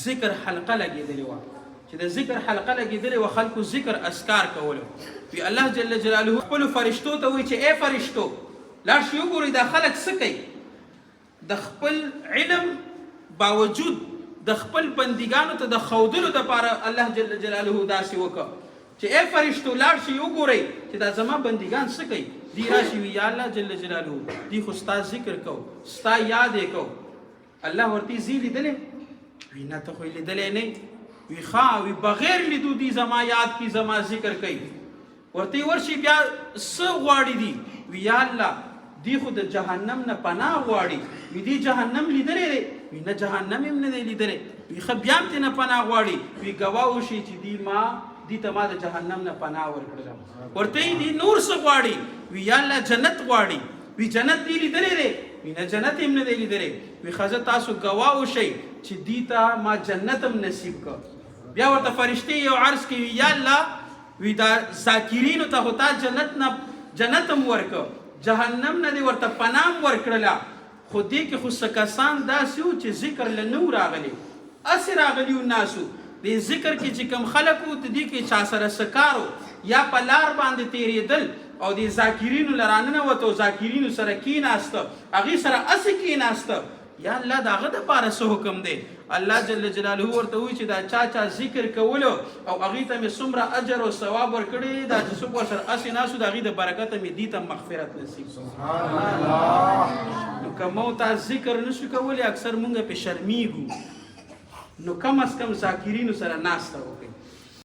ذکر حلقه لګېدلې وه چې د ذکر حلقه لګېدلې وه خلکو ذکر اذکار کولو وی الله جل جلاله خپلو فرشتو ته وایي چې ای فرشتو لاړ شئ وګورئ دا خلک څه کوي د خپل علم باوجود د خپل بندګانو ته د ښودلو دپاره الله جل جلاله داسې وکړه چې ای فرشتو لاړ شئ وګورئ چې دا زما بندګان څه کوي دی راشي وي یا الله جل جلاله دی خو ستا ذکر کو ستا یاد یې کو الله ورته زی لیدلې وی نه ته خو یې لیدلی نه وی ښه وی بغیر لیدو دی زما یاد کی زما ذکر کوي ورته ورشي بیا څه غواړي دي وی یا الله دی خو د جهنم نه پناه غواړي وی دی جهنم لیدلی دی وی نه جهنم هم نه دی لیدلی وی ښه بیا هم ترېنه پناه غواړي وی ګواه وشي چې دی ته ما د جهنم نه پناه ورکړله ورته یې دی نور څه غواړي وی یا الله جنت غواړي وی جنت دی لیدلی دی وی نه جنت هم نه دی لیدلی وی ښځه تاسو ګواه وشئ چې دی ته ما جنت هم نصیب کړ بیا ورته فرشتې یو عرض کوي یا الله وی دا ذاکرینو ته خو تا جنت هم ورکړ جهنم نه دې ورته پناه هم ورکړله خو دې کې خو څه کسان داسې وو چې ذکر له نه راغلي هسې راغلي وو ناسو دې ذکر کې چې کوم خلک وو د دې کې چا سره څه کار یا په لار باندې تېرېدل او د ذاکرینو له راننوتو ذاکرینو سره کېناسته هغې سره هسې کېناسته یا الله د هغه دپاره څه حکم دی الله جل جلاله ورته وایي چې دا چا ذکر کولو او هغې ته مې څومره اجر او ثواب ورکړی دا چې څوک ورسره هسې ناست د هغې د برکته مې دې ته مغفرت نصیب نو که مو تا ذکر نشو کولی اکثر مونږ پې شرمیږو نو کم از کم ذاکرینو سره ناسته وکړئ